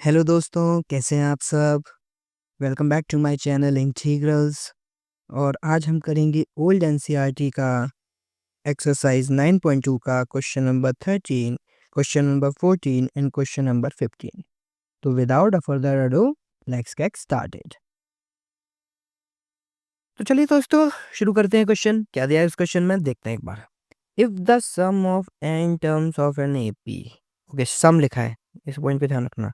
Hello दोस्तों, कैसे हैं आप सब? Welcome back to my channel Integrals. और आज हम करेंगे ओल्ड एनसीईआरटी का एक्सरसाइज 9.2 का question number 13, question number 14 and question number 15। तो without a further ado, let's get started. तो चलिए दोस्तों, शुरू करते हैं। क्वेश्चन क्या दिया है इस क्वेश्चन में, देखते हैं एक बार। If the sum of n terms of an AP, okay sum लिखा है, इस पॉइंट पे ध्यान रखना।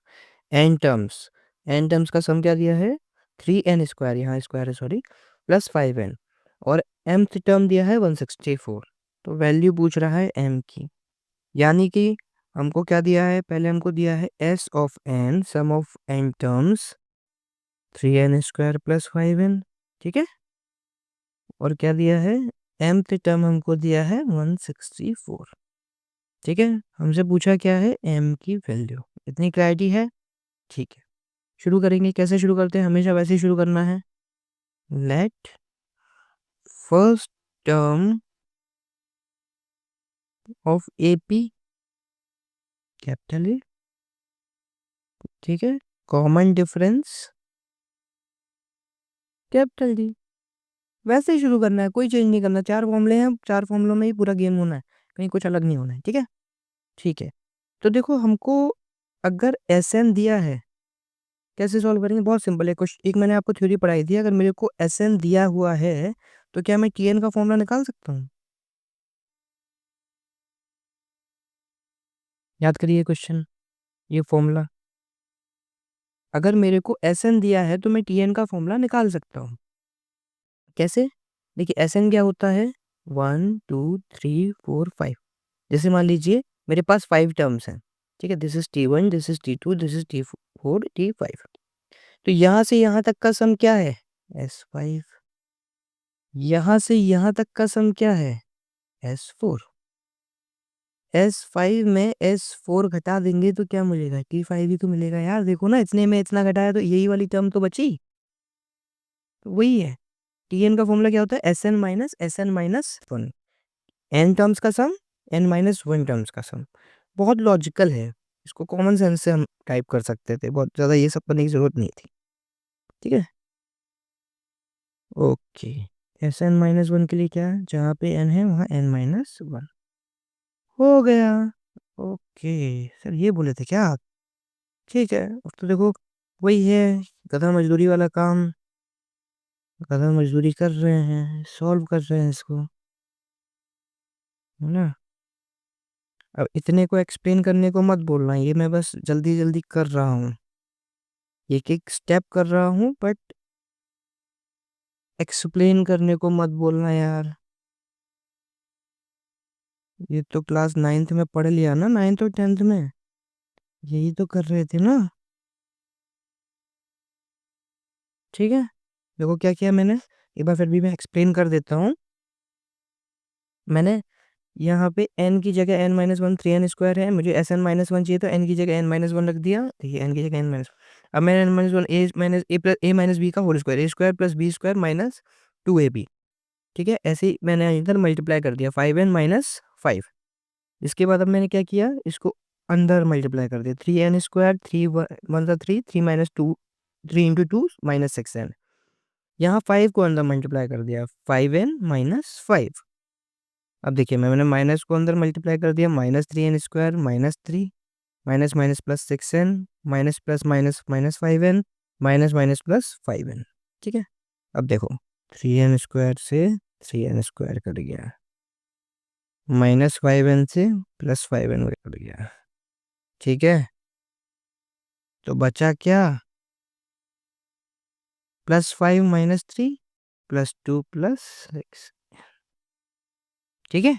एन टर्म्स का सम क्या दिया है, 3n², यहाँ स्क्वायर है सॉरी, प्लस 5n, और mth टर्म दिया है 164। तो वैल्यू पूछ रहा है m की, यानी कि हमको क्या दिया है, पहले हमको दिया है s of n, sum of n terms 3n² plus 5n, ठीक है। और क्या दिया है, mth टर्म हमको दिया है 164, ठीक है। हमसे पूछा क्या है, m की वैल्यू। इतनी क्लैरिटी है, ठीक है। शुरू करेंगे, कैसे शुरू करते हैं, हमेशा वैसे ही शुरू करना है। Let first term of AP capital A, ठीक है, कॉमन डिफरेंस कैपिटल डी। वैसे ही शुरू करना है, कोई चेंज नहीं करना। चार फॉर्मूले हैं, चार फॉर्मूलों में ही पूरा गेम होना है, कहीं कुछ अलग नहीं होना है, ठीक है। ठीक है, तो देखो हमको अगर एस एन दिया है, कैसे सॉल्व करेंगे, बहुत सिंपल है। कुछ एक मैंने आपको थ्योरी पढ़ाई थी, अगर मेरे को एस एन दिया हुआ है तो क्या मैं टी एन का फॉर्मूला निकाल सकता हूँ? याद करिए क्वेश्चन, ये फॉर्मूला। अगर मेरे को एस एन दिया है तो मैं टी एन का फॉर्मूला निकाल सकता हूँ। कैसे? देखिए एस एन क्या होता है, 1 2 3 4 5। जैसे मान लीजिए मेरे पास 5 टर्म्स हैं, ठीक है, this is T1, this is T2, this is T4, T5। तो यहाँ से यहाँ तक का सम क्या है, S5। यहाँ से यहाँ तक का सम क्या है, S4। S5 में S4 घटा देंगे तो क्या मिलेगा, T5 ही तो मिलेगा यार। देखो ना, इतने में इतना घटाया तो यही वाली टर्म तो बची, तो वही है। Tn का फॉर्मूला क्या होता है, Sn−1। n टर्म्स का सम, n−1 टर्म्स का सम। बहुत लॉजिकल है, इसको कॉमन सेंस से हम टाइप कर सकते थे, बहुत ज़्यादा ये सब करने की ज़रूरत नहीं थी, ठीक है। ओके, Sn−1 के लिए क्या है, जहाँ पे n है वहाँ n−1 हो गया। ओके सर, ये बोले थे क्या आप? ठीक है, अब तो देखो वही है, गधा मजदूरी वाला काम। गधा मजदूरी कर रहे हैं, सॉल्व कर रहे हैं इसको, है ना। अब इतने को एक्सप्लेन करने को मत बोलना, ये मैं बस जल्दी जल्दी कर रहा हूँ, एक एक स्टेप कर रहा हूँ, बट एक्सप्लेन करने को मत बोलना यार। ये तो क्लास 9th में पढ़ लिया ना, 9th और 10th में यही तो कर रहे थे ना, ठीक है। देखो क्या किया मैंने, एक बार फिर भी मैं एक्सप्लेन कर देता हूँ। मैंने यहाँ पे n की जगह n−1 3n² है, मुझे Sn−1 चाहिए तो n की जगह n−1 रख दिया, ठीक है, n की जगह n-। अब मैंने n−1 a−b का whole square, a² plus b² minus 2ab, ठीक है। ऐसे ही मैंने इधर मल्टीप्लाई कर दिया 5n−5। इसके बाद अब मैंने क्या किया, इसको अंदर मल्टीप्लाई कर दिया, 3n², 3 3 3 - 2 - 6n। यहाँ 5 को अंदर मल्टीप्लाई कर दिया, 5n-5। अब देखिए मैंने माइनस को अंदर मल्टीप्लाई कर दिया, -3n² -3, minus minus plus 6n, minus plus minus minus 5n, minus minus plus 5n, ठीक है। अब देखो 3n² से 3n² कट गया, -5n से +5n कट गया, ठीक है। तो बचा क्या, +5 -3 +2 +6, ठीक है।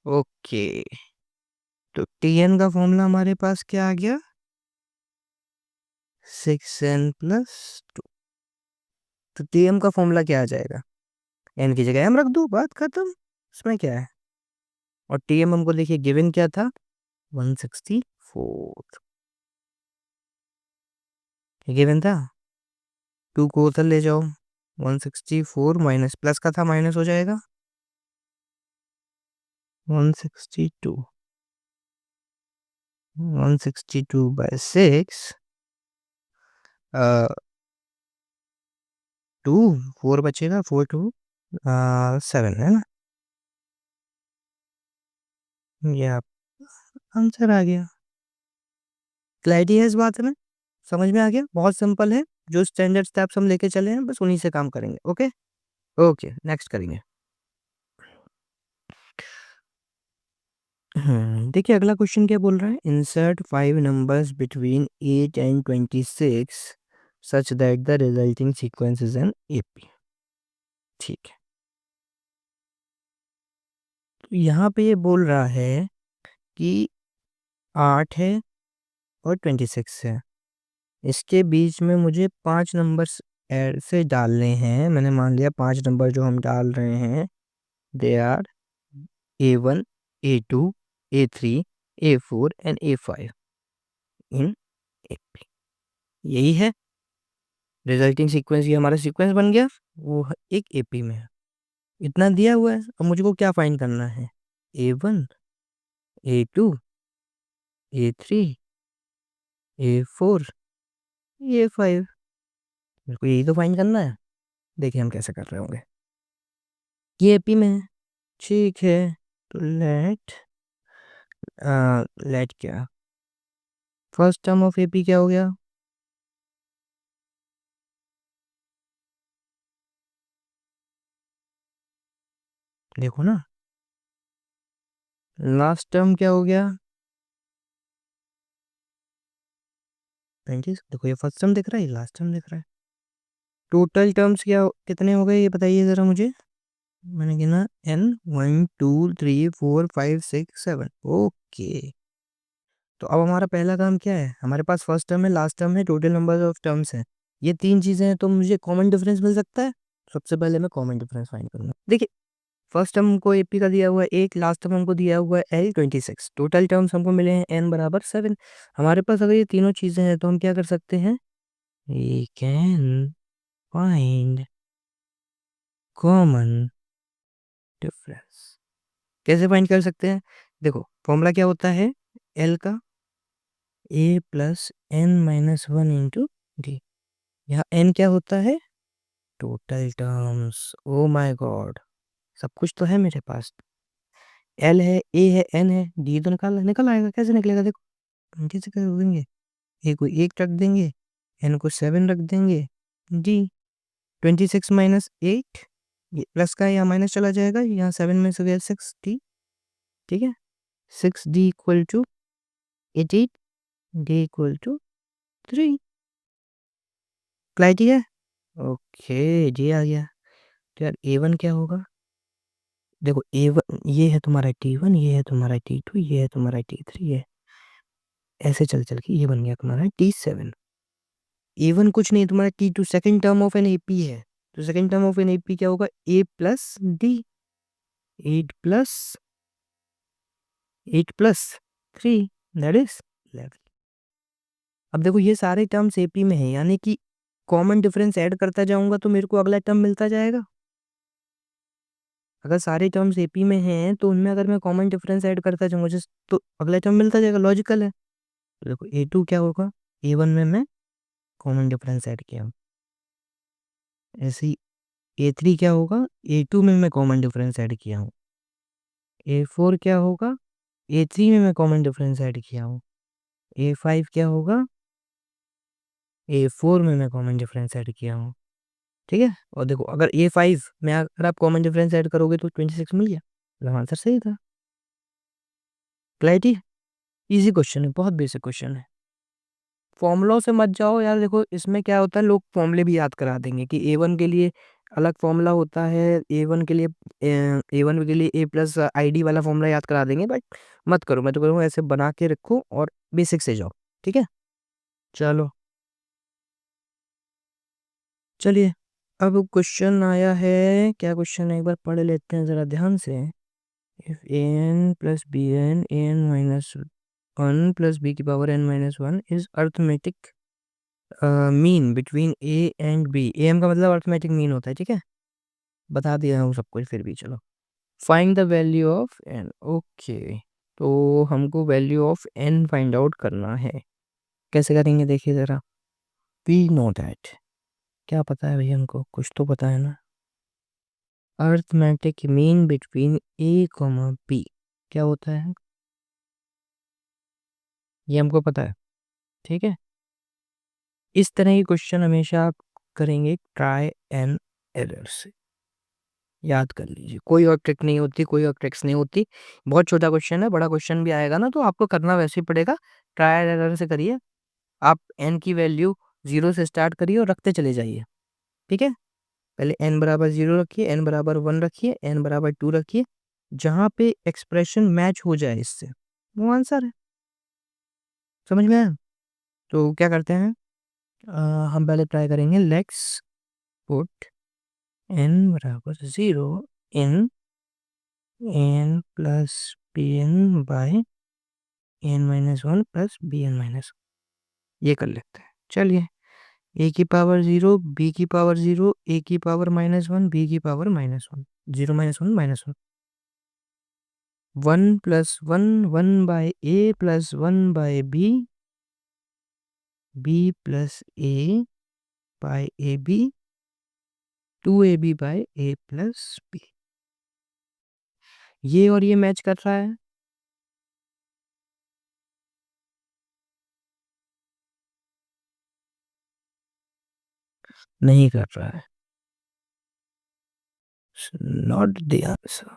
ओके, तो Tn का फॉर्मूला हमारे पास क्या आ गया, 6n+2। तो Tm का फॉर्मूला क्या आ जाएगा, n की जगह m रख दो, बात खत्म, इसमें क्या है। और Tm हमको देखिए गिवन क्या था, 164 गिवन था। 2 को उधर ले जाओ, 164 माइनस प्लस का था, माइनस हो जाएगा 162, 162/6 टू, 4 बचेगा, 4 2 7 है ना, ये आप आंसर आ गया। क्लैरिटी है इस बात में, समझ में आ गया, बहुत सिंपल है। जो स्टैंडर्ड स्टेप्स हम लेके चले हैं बस उन्हीं से काम करेंगे। ओके ओके, नेक्स्ट करेंगे। देखिए अगला क्वेश्चन क्या बोल रहा है, insert 5 numbers between 8 and 26 such that the resulting sequence is an AP. ठीक है, तो यहाँ पे ये बोल रहा है कि 8 है और 26 है, इसके बीच में मुझे 5 नंबर्स ऐसे डालने हैं। मैंने मान लिया 5 नंबर जो हम डाल रहे हैं they are A1, A2, A3, A4 and A5 in AP। यही है रिजल्टिंग सीक्वेंस, ये हमारा सीक्वेंस बन गया, वो एक AP में है। इतना दिया हुआ है, अब मुझको क्या फाइंड करना है, A1, A2, A3, A4, A5, मेरे को यही तो फाइंड करना है। देखिए हम कैसे कर रहे होंगे, ये AP में है, ठीक है। तो लेट क्या, फर्स्ट टर्म ऑफ AP क्या हो गया, देखो ना, लास्ट टर्म क्या हो गया 20, देखो ये फर्स्ट टर्म दिख रहा है, ये लास्ट टर्म दिख रहा है। टोटल टर्म्स क्या कितने हो गए ये बताइए ज़रा मुझे। मैंने गिना n, 1 2 3 4 5 6 7। ओके, तो अब हमारा पहला काम क्या है, हमारे पास फर्स्ट टर्म है, लास्ट टर्म है, टोटल नंबर ऑफ टर्म्स है, ये तीन चीज़ें हैं, तो मुझे कॉमन डिफरेंस मिल सकता है। सबसे पहले मैं कॉमन डिफरेंस फाइंड करूंगा। देखिए फर्स्ट टर्म हमको AP का दिया हुआ है 8, लास्ट टर्म हमको दिया हुआ है L26, टोटल टर्म्स हमको मिले हैं n बराबर 7। हमारे पास अगर ये तीनों चीज़ें हैं तो हम क्या कर सकते हैं, we can find common difference। कैसे फाइंड कर सकते हैं, देखो फॉर्मूला क्या होता है L का, A plus n minus one into D. यहाँ n क्या होता है, total terms. Oh my God, सब कुछ तो है मेरे पास, L है, A है, N है, D तो निकल आएगा, कैसे निकलेगा, देखो 20 से कर देंगे, A को 1 रख देंगे, N को 7 रख देंगे, D 26 माइनस 8, ये प्लस का है, यहाँ माइनस चला जाएगा, यहाँ 7 में से गया 6D, ठीक है, 6D equal to 88, D equal to 3। Clarity है, ओके D आ गया। तो यार A1 क्या होगा, देखो A1 ये है तुम्हारा T1, ये है तुम्हारा T2, ये है तुम्हारा T3 है, ऐसे चल चल के ये बन गया तुम्हारा T7। A1 कुछ नहीं, तुम्हारा T2 second term of an AP है, तो second term of an AP क्या होगा, A plus D, 8 plus 3, that is 11। अब देखो ये सारे टर्म्स AP में है, यानी कि कॉमन डिफरेंस ऐड करता जाऊंगा तो मेरे को अगला टर्म मिलता जाएगा। अगर सारे टर्म्स AP में हैं तो उनमें अगर मैं कॉमन डिफरेंस ऐड करता जाऊंगा तो अगला टर्म मिलता जाएगा, लॉजिकल है। तो देखो A2 क्या होगा, A1 में मैं कॉमन डिफरेंस ऐड किया, ऐसे ही A3 क्या होगा, A2 में मैं कॉमन डिफरेंस ऐड किया हूँ, A4 क्या होगा, A3 में मैं कॉमन डिफरेंस ऐड किया हूँ, A5 क्या होगा, A4 में मैं कॉमन डिफरेंस ऐड किया हूँ, ठीक है। और देखो अगर A5 में अगर आप कॉमन डिफरेंस ऐड करोगे तो 26 मिल गया, मतलब आंसर सही था। क्लैरिटी, इजी क्वेश्चन है, बहुत बेसिक क्वेश्चन है। फॉर्मूलों से मत जाओ यार, देखो इसमें क्या होता है, लोग फॉर्मूले भी याद करा देंगे कि A1 के लिए अलग फॉर्मूला होता है, A1 के लिए A1 के लिए A प्लस ID वाला फॉर्मूला याद करा देंगे, बट मत करो, मैं तो करूँ ऐसे बना के रखो और बेसिक से जाओ, ठीक है। चलो चलिए, अब क्वेश्चन आया है, क्या क्वेश्चन है एक बार पढ़ लेते हैं जरा ध्यान से। If an plus B n minus one plus B की power n minus one is arithmetic mean between a and b, A M का मतलब अर्थमेटिक मीन होता है, ठीक है, बता दिया हूँ सब कुछ, फिर भी चलो। Find the value of n, okay, तो हमको value of n find out करना है, कैसे करेंगे देखिए ज़रा। We know that. क्या पता है भैया हमको? कुछ तो पता है ना। अर्थमेटिक मीन बिटवीन ए कॉमा बी क्या होता है, ये हमको पता है। ठीक है, इस तरह की क्वेश्चन हमेशा आप करेंगे ट्राई एंड एरर से। याद कर लीजिए, कोई और ट्रिक नहीं होती, कोई और ट्रिक्स नहीं होती। बहुत छोटा क्वेश्चन है, बड़ा क्वेश्चन भी आएगा ना तो आपको करना वैसे ही पड़ेगा। ट्राई एंड एरर से करिए। आप एन की वैल्यू 0 से स्टार्ट करिए और रखते चले जाइए। ठीक है, पहले n बराबर 0 रखिए, n बराबर 1 रखिए, n बराबर 2 रखिए। जहाँ पे एक्सप्रेशन मैच हो जाए इससे, वो आंसर है। समझ में आया? तो क्या करते हैं, हम पहले ट्राई करेंगे। लेट्स पुट n बराबर 0 in n plus B n by n minus 1 plus B n minus, ये कर लेते हैं। चलिए, ए की पावर 0, बी की पावर 0, ए की पावर -1, बी की power -1, 0 -1 -1, 1 plus 1, 1 by A plus 1 by B, B plus A by A B, 2ab by A plus B. ये और ये मैच कर रहा है? नहीं कर रहा है। Not the answer.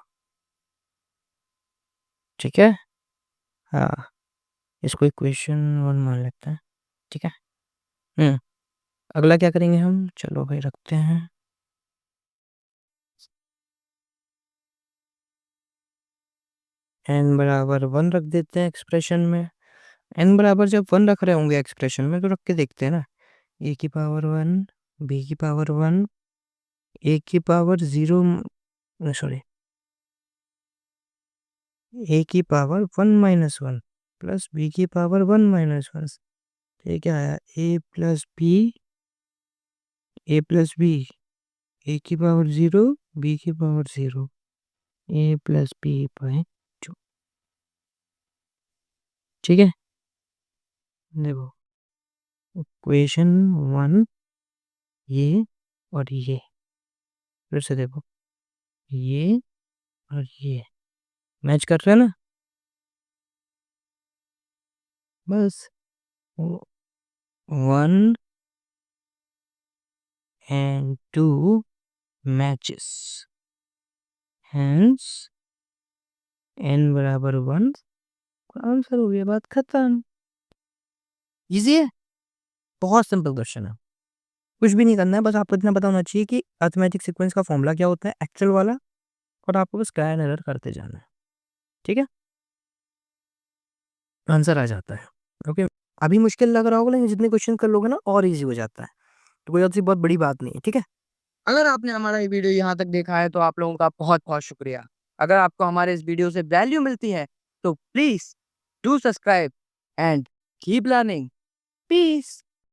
ठीक है, हाँ, इसको इक्वेशन 1 मान लेते हैं। ठीक है, अगला क्या करेंगे हम, चलो भाई रखते हैं। n बराबर 1 रख देते हैं एक्सप्रेशन में। n बराबर जब 1 रख रहे होंगे एक्सप्रेशन में तो रख के देखते हैं ना। ए की पावर 1, बी की पावर 1, ए की पावर 0, सॉरी, ए की पावर 1 -1 प्लस बी की पावर 1 -1। ये क्या आया, A plus B, A plus B, A की पावर 0, बी की power 0, A plus B by 2। ठीक है, देखो इक्वेशन 1, ये और ये, फिर से देखो, ये और ये मैच कर रहे हैं ना। बस 1 and 2 matches, hence n बराबर 1, आंसर हो गया, बात खत्म। इजी है, बहुत सिंपल क्वेश्चन है। कुछ भी नहीं करना है, बस आपको इतना पता होना चाहिए कि अरिथमेटिक सीक्वेंस का फॉर्मूला क्या होता है एक्चुअल वाला, और आपको बस ट्राई एंड एरर करते जाना है। ठीक है, आंसर आ जाता है। ओके, अभी मुश्किल लग रहा होगा लेकिन जितने क्वेश्चन कर लोगे ना और इजी हो जाता है। तो कोई ऐसी बहुत बड़ी बात नहीं है। ठीक है, अगर आपने हमारा ये वीडियो यहाँ तक देखा है तो आप लोगों का बहुत बहुत शुक्रिया। अगर आपको हमारे इस वीडियो से वैल्यू मिलती है तो please do subscribe and keep learning. Piece.